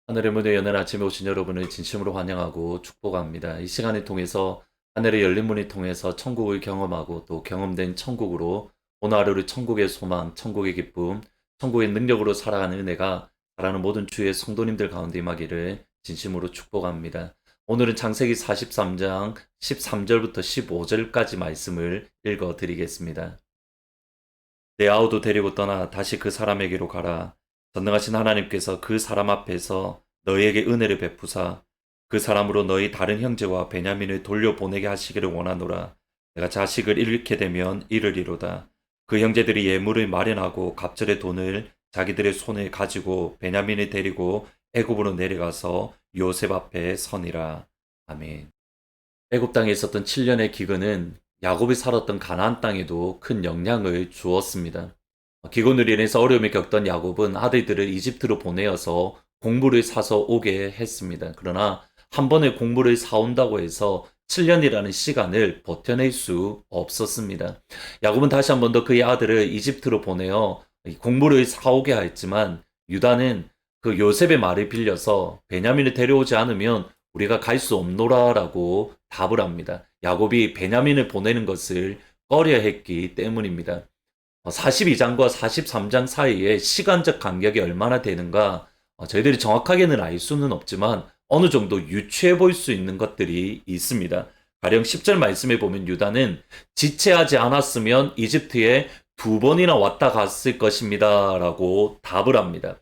하늘의 문을 여는 아침에 오신 여러분을 진심으로 환영하고 축복합니다. 이 시간을 통해서 하늘의 열린 문을 통해서 천국을 경험하고 또 경험된 천국으로 오늘 하루를 천국의 소망, 천국의 기쁨, 천국의 능력으로 살아가는 은혜가 바라는 모든 주의 성도님들 가운데 임하기를 진심으로 축복합니다. 오늘은 창세기 43장 13절부터 15절까지 말씀을 읽어 드리겠습니다. 내 아우도 데리고 떠나 다시 그 사람에게로 가라. 전능하신 하나님께서 그 사람 앞에서 너희에게 은혜를 베푸사 그 사람으로 너희 다른 형제와 베냐민을 돌려보내게 하시기를 원하노라. 내가 자식을 잃게 되면 이르리로다. 그 형제들이 예물을 마련하고 갑절의 돈을 자기들의 손에 가지고 베냐민을 데리고 애굽으로 내려가서 요셉 앞에 서니라. 아멘. 애굽 땅에 있었던 7년의 기근은 야곱이 살았던 가나안 땅에도 큰 영향을 주었습니다. 기근으로 인해서 어려움을 겪던 야곱은 아들들을 이집트로 보내어서 곡물을 사서 오게 했습니다. 그러나 한 번에 곡물을 사온다고 해서 7년이라는 시간을 버텨낼 수 없었습니다. 야곱은 다시 한 번 더 그의 아들을 이집트로 보내어 곡물을 사오게 하였지만 유다는 그 요셉의 말을 빌려서 베냐민을 데려오지 않으면 우리가 갈 수 없노라라고 답을 합니다. 야곱이 베냐민을 보내는 것을 꺼려 했기 때문입니다. 42장과 43장 사이에 시간적 간격이 얼마나 되는가 저희들이 정확하게는 알 수는 없지만 어느 정도 유추해 볼 수 있는 것들이 있습니다. 가령 10절 말씀에 보면 유다는 지체하지 않았으면 이집트에 2번이나 왔다 갔을 것입니다 라고 답을 합니다.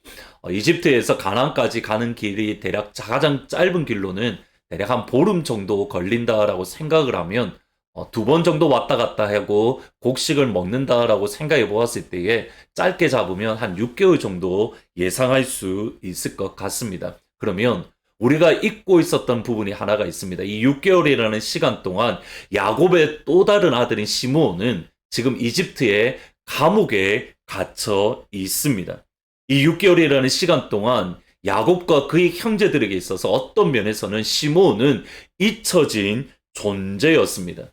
이집트에서 가나안까지 가는 길이 대략 가장 짧은 길로는 대략 한 보름 정도 걸린다라고 생각을 하면 2번 정도 왔다 갔다 하고 곡식을 먹는다라고 생각해 보았을 때에 짧게 잡으면 한 6개월 정도 예상할 수 있을 것 같습니다. 그러면 우리가 잊고 있었던 부분이 하나가 있습니다. 이 6개월이라는 시간 동안 야곱의 또 다른 아들인 시므온은 지금 이집트의 감옥에 갇혀 있습니다. 이 6개월이라는 시간 동안 야곱과 그의 형제들에게 있어서 어떤 면에서는 시므온은 잊혀진 존재였습니다.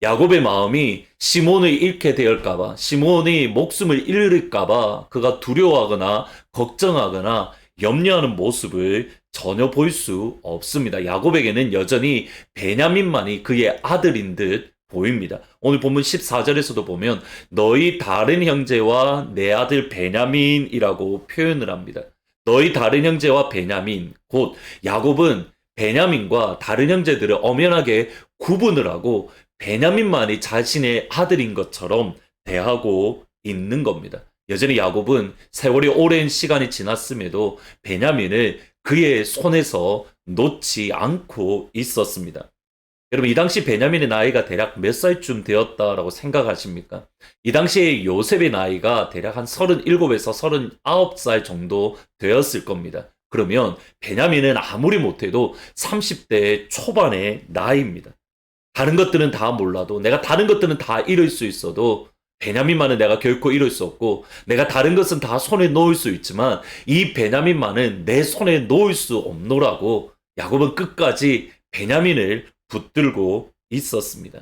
야곱의 마음이 시몬을 잃게 되었을까봐, 시몬이 목숨을 잃을까봐 그가 두려워하거나 걱정하거나 염려하는 모습을 전혀 볼 수 없습니다. 야곱에게는 여전히 베냐민만이 그의 아들인 듯 보입니다. 오늘 본문 14절에서도 보면 너희 다른 형제와 내 아들 베냐민이라고 표현을 합니다. 너희 다른 형제와 베냐민, 곧 야곱은 베냐민과 다른 형제들을 엄연하게 구분을 하고 베냐민만이 자신의 아들인 것처럼 대하고 있는 겁니다. 여전히 야곱은 세월이 오랜 시간이 지났음에도 베냐민을 그의 손에서 놓지 않고 있었습니다. 여러분, 이 당시 베냐민의 나이가 대략 몇 살쯤 되었다라고 생각하십니까? 이 당시에 요셉의 나이가 대략 한 37에서 39살 정도 되었을 겁니다. 그러면 베냐민은 아무리 못해도 30대 초반의 나이입니다. 다른 것들은 다 몰라도 내가 다른 것들은 다 잃을 수 있어도 베냐민만은 내가 결코 잃을 수 없고 내가 다른 것은 다 손에 놓을 수 있지만 이 베냐민만은 내 손에 놓을 수 없노라고 야곱은 끝까지 베냐민을 붙들고 있었습니다.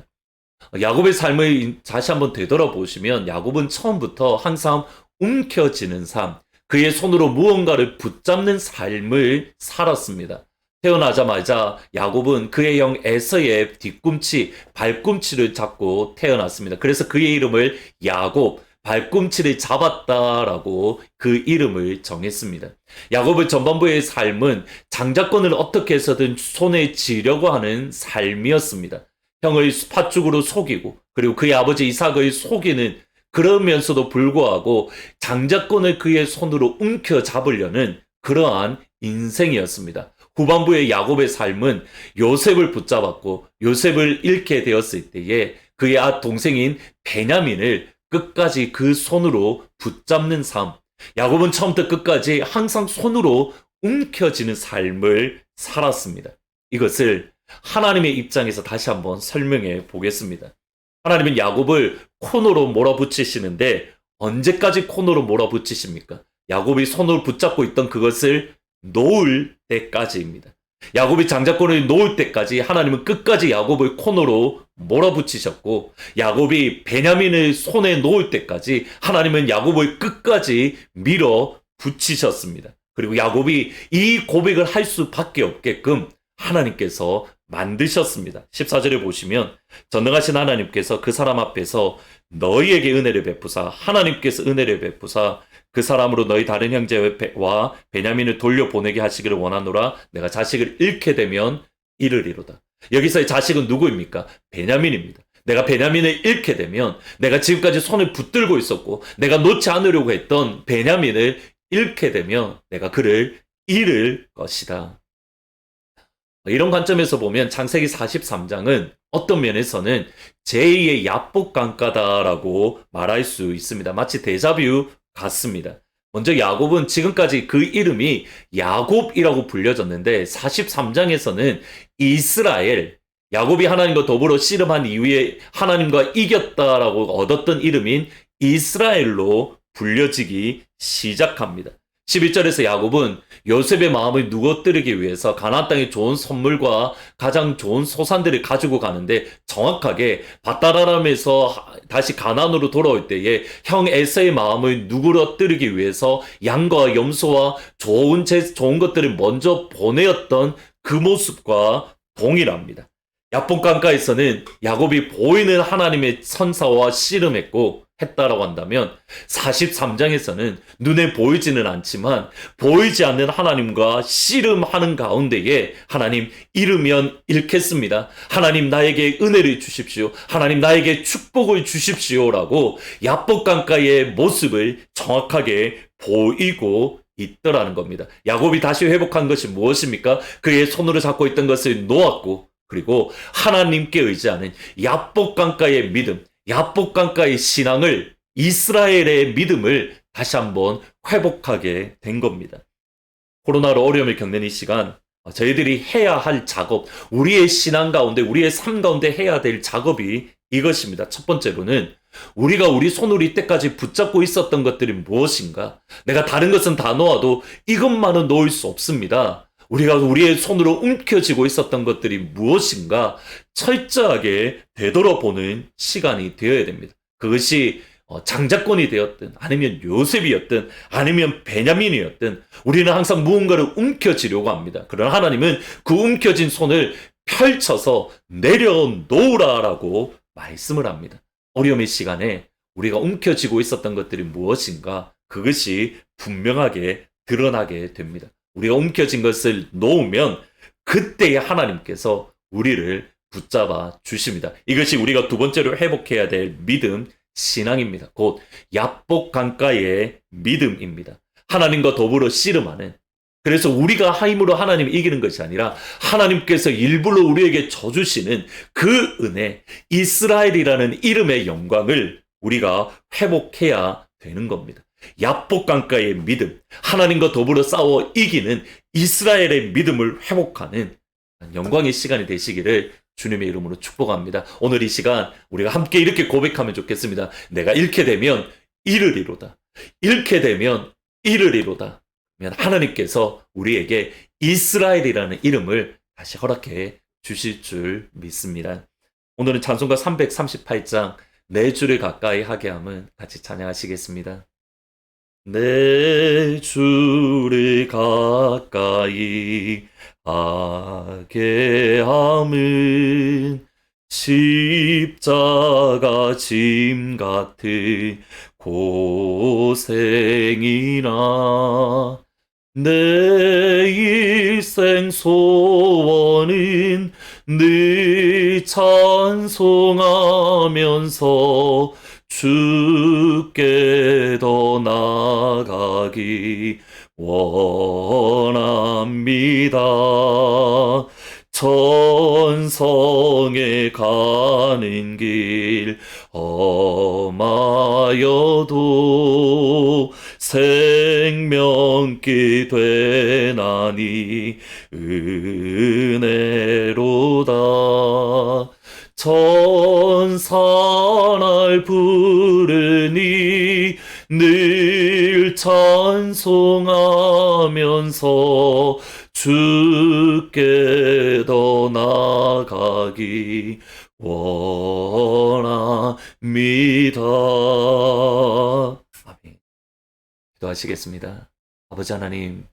야곱의 삶을 다시 한번 되돌아보시면 야곱은 처음부터 항상 움켜쥐는 삶, 그의 손으로 무언가를 붙잡는 삶을 살았습니다. 태어나자마자 야곱은 그의 형 에서의 뒤꿈치, 발꿈치를 잡고 태어났습니다. 그래서 그의 이름을 야곱, 발꿈치를 잡았다라고 그 이름을 정했습니다. 야곱의 전반부의 삶은 장자권을 어떻게 해서든 손에 쥐려고 하는 삶이었습니다. 형을 팥죽으로 속이고 그리고 그의 아버지 이삭을 속이는 그러면서도 불구하고 장자권을 그의 손으로 움켜잡으려는 그러한 인생이었습니다. 후반부의 야곱의 삶은 요셉을 붙잡았고 요셉을 잃게 되었을 때에 그의 동생인 베냐민을 끝까지 그 손으로 붙잡는 삶. 야곱은 처음부터 끝까지 항상 손으로 움켜쥐는 삶을 살았습니다. 이것을 하나님의 입장에서 다시 한번 설명해 보겠습니다. 하나님은 야곱을 코너로 몰아붙이시는데 언제까지 코너로 몰아붙이십니까? 야곱이 손으로 붙잡고 있던 그것을 놓을 때까지입니다. 야곱이 장자권을 놓을 때까지 하나님은 끝까지 야곱을 코너로 몰아붙이셨고 야곱이 베냐민을 손에 놓을 때까지 하나님은 야곱을 끝까지 밀어붙이셨습니다. 그리고 야곱이 이 고백을 할 수밖에 없게끔 하나님께서 만드셨습니다. 14절에 보시면 전능하신 하나님께서 그 사람 앞에서 너희에게 은혜를 베푸사, 하나님께서 은혜를 베푸사 그 사람으로 너희 다른 형제와 베냐민을 돌려보내게 하시기를 원하노라. 내가 자식을 잃게 되면 이르리로다. 여기서의 자식은 누구입니까? 베냐민입니다. 내가 베냐민을 잃게 되면 내가 지금까지 손을 붙들고 있었고 내가 놓지 않으려고 했던 베냐민을 잃게 되면 내가 그를 잃을 것이다. 이런 관점에서 보면 창세기 43장은 어떤 면에서는 제2의 야복강가다라고 말할 수 있습니다. 마치 데자뷰 같습니다. 먼저 야곱은 지금까지 그 이름이 야곱이라고 불려졌는데 43장에서는 이스라엘, 야곱이 하나님과 더불어 씨름한 이후에 하나님과 이겼다라고 얻었던 이름인 이스라엘로 불려지기 시작합니다. 11절에서 야곱은 요셉의 마음을 누그러뜨리기 위해서 가나안 땅의 좋은 선물과 가장 좋은 소산들을 가지고 가는데 정확하게 밧다라람에서 다시 가나안으로 돌아올 때에 형 에서의 마음을 누그러뜨리기 위해서 양과 염소와 좋은 것들을 먼저 보내었던 그 모습과 동일합니다. 야복강가에서는 야곱이 보이는 하나님의 천사와 씨름했고 했다라고 한다면 43장에서는 눈에 보이지는 않지만 보이지 않는 하나님과 씨름하는 가운데에 하나님 잃으면 잃겠습니다. 하나님 나에게 은혜를 주십시오. 하나님 나에게 축복을 주십시오라고 야복강가의 모습을 정확하게 보이고 있더라는 겁니다. 야곱이 다시 회복한 것이 무엇입니까? 그의 손으로 잡고 있던 것을 놓았고 그리고 하나님께 의지하는 야복강가의 믿음, 야복강가의 신앙을 이스라엘의 믿음을 다시 한번 회복하게 된 겁니다. 코로나로 어려움을 겪는 이 시간 저희들이 해야 할 작업, 우리의 신앙 가운데 우리의 삶 가운데 해야 될 작업이 이것입니다. 첫 번째로는 우리가 우리 손으로 이때까지 붙잡고 있었던 것들이 무엇인가? 내가 다른 것은 다 놓아도 이것만은 놓을 수 없습니다. 우리가 우리의 손으로 움켜쥐고 있었던 것들이 무엇인가 철저하게 되돌아보는 시간이 되어야 됩니다. 그것이 장자권이 되었든 아니면 요셉이었든 아니면 베냐민이었든 우리는 항상 무언가를 움켜쥐려고 합니다. 그러나 하나님은 그 움켜쥔 손을 펼쳐서 내려놓으라라고 말씀을 합니다. 어려움의 시간에 우리가 움켜쥐고 있었던 것들이 무엇인가 그것이 분명하게 드러나게 됩니다. 우리가 움켜진 것을 놓으면 그때에 하나님께서 우리를 붙잡아 주십니다. 이것이 우리가 두 번째로 회복해야 될 믿음, 신앙입니다. 곧 야복강가의 믿음입니다. 하나님과 더불어 씨름하는, 그래서 우리가 힘으로 하나님을 이기는 것이 아니라 하나님께서 일부러 우리에게 줘주시는 그 은혜, 이스라엘이라는 이름의 영광을 우리가 회복해야 되는 겁니다. 야복강가의 믿음, 하나님과 더불어 싸워 이기는 이스라엘의 믿음을 회복하는 영광의 시간이 되시기를 주님의 이름으로 축복합니다. 오늘 이 시간 우리가 함께 이렇게 고백하면 좋겠습니다. 내가 잃게 되면 잃으리로다. 잃게 되면 잃으리로다. 하나님께서 우리에게 이스라엘이라는 이름을 다시 허락해 주실 줄 믿습니다. 오늘은 찬송가 338장 내 주를 가까이 하게 함은 같이 찬양하시겠습니다. 내 주를 가까이 하게 함은 십자가 짐 같은 고생이나 내 일생 소원은 늘 찬송하면서 주께 더 나아가기 원합니다. 천성에 가는 길 험하여도 생명길 되나니 은혜로다. 천사날 부르니 늘 찬송하면서 주께 더 나아가기 원합니다. 아멘. 기도하시겠습니다. 아버지 하나님,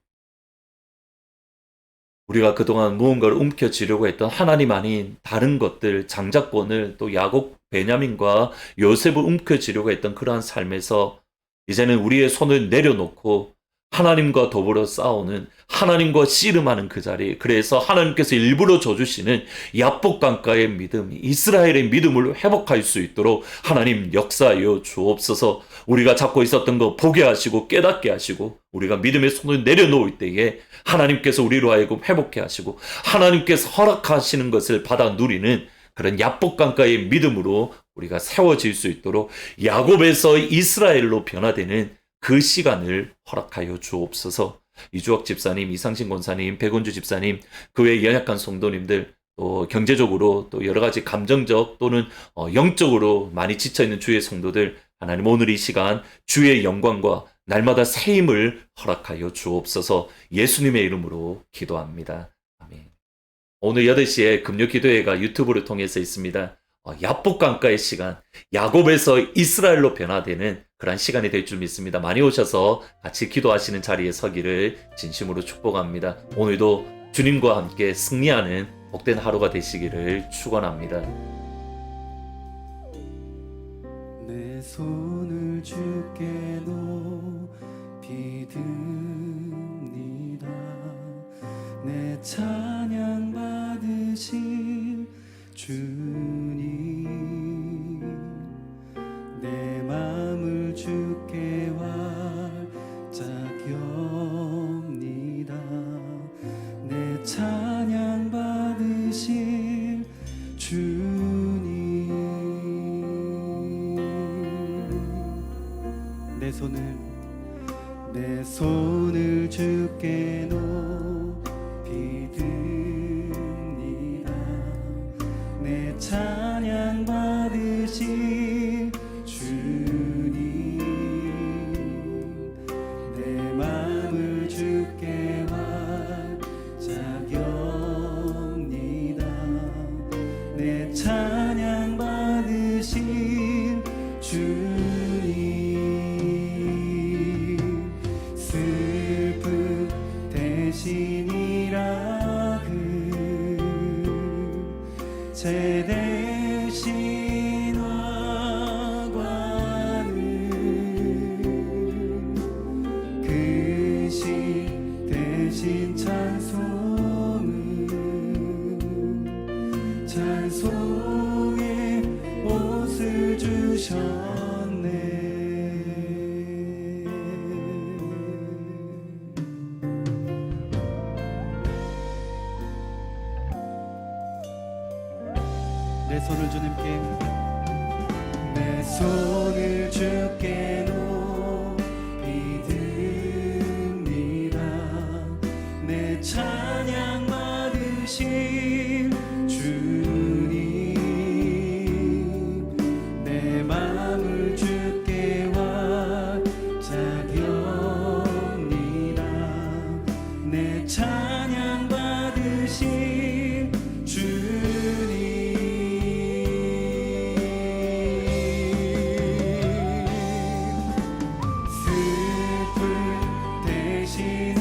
우리가 그동안 무언가를 움켜쥐려고 했던 하나님 아닌 다른 것들, 장자권을 또 야곱, 베냐민과 요셉을 움켜쥐려고 했던 그러한 삶에서 이제는 우리의 손을 내려놓고 하나님과 더불어 싸우는, 하나님과 씨름하는 그 자리, 그래서 하나님께서 일부러 줘주시는 야복강가의 믿음, 이스라엘의 믿음을 회복할 수 있도록 하나님 역사하여 주옵소서. 우리가 잡고 있었던 거 보게 하시고 깨닫게 하시고, 우리가 믿음의 손을 내려놓을 때에 하나님께서 우리로 하여금 회복해 하시고, 하나님께서 허락하시는 것을 받아 누리는 그런 야복강가의 믿음으로 우리가 세워질 수 있도록 야곱에서 이스라엘로 변화되는 그 시간을 허락하여 주옵소서. 이주혁 집사님, 이상신 권사님, 백운주 집사님, 그 외 연약한 성도님들, 또 경제적으로 또 여러 가지 감정적 또는 영적으로 많이 지쳐있는 주의 성도들, 하나님 오늘 이 시간 주의 영광과 날마다 새 힘을 허락하여 주옵소서. 예수님의 이름으로 기도합니다. 아멘. 오늘 8시에 금요 기도회가 유튜브를 통해서 있습니다. 야복강가의 시간, 야곱에서 이스라엘로 변화되는 그런 시간이 될 줄 믿습니다. 많이 오셔서 같이 기도하시는 자리에 서기를 진심으로 축복합니다. 오늘도 주님과 함께 승리하는 복된 하루가 되시기를 축원합니다. 내 손을 주께 높이 듭니다. 내 찬양 받으실 주님, 내 마음을 주께 활짝 엽니다. 내 찬양 받으실 주님, 내 손을 주께 높이 듭니다. 내 찬양 받으실 주님, 내 마음을 주께 활짝 엽니다. 내 찬양 받으실 주님, 슬픔 대신이라 제 대신 화관을 그 신 대신 찬송의 옷을 주셨네. 내 손을 주님께, 내 손을 주께 높이 듭니다. 내 찬양 받으실 주님, 내 마음을 주께 활짝 엽니다. 내 찬양 받으실 주님, 슬픔 대신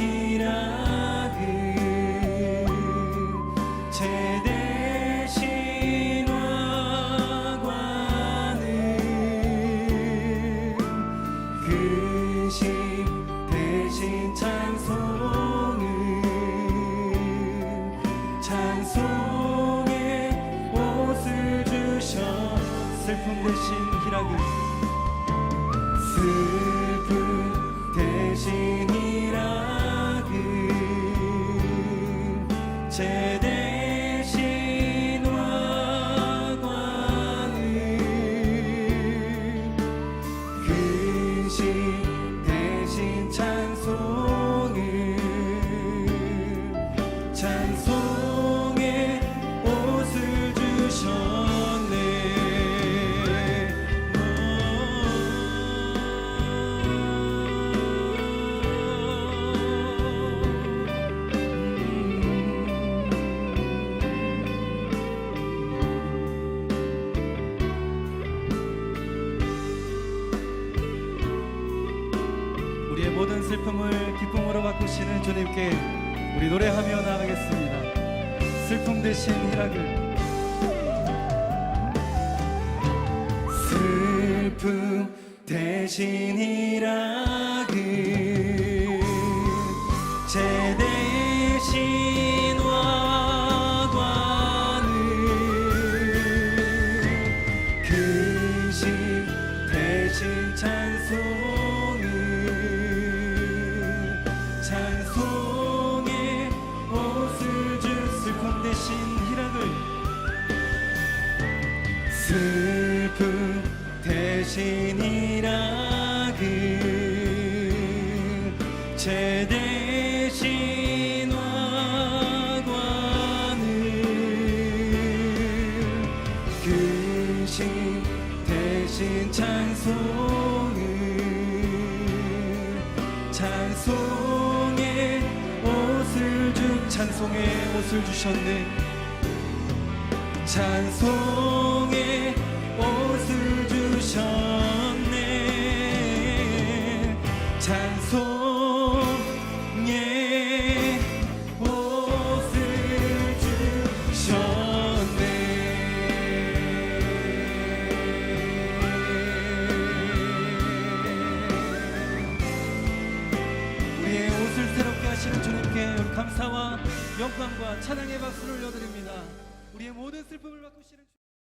희락을, 슬픔 대신 희락을 제 대신 화관을 그 신 대신 찬송의 옷을 주셨네. 우리의 모든 슬픔을 기쁨으로 바꾸시는 주님께 우리 노래하며 나가겠습니다. 슬픔 대신 희락을. 슬픔 대신 희락을 제 대신 와관을 근심 대신 찬송을 찬송의 옷을 준 슬픔 대신 희락을 슬픔 대신 희락을 제 대신 와관을 근심 대신 찬송을 찬송의 옷을 찬송의 옷을 주셨네 찬송의 옷을 주셨네 찬송의 옷을 주셨네 우리의 옷을 새롭게 하시는 주님께 감사와 영광과 찬양의 박수를 올려드립니다. 우리의 모든 슬픔을 바꾸시는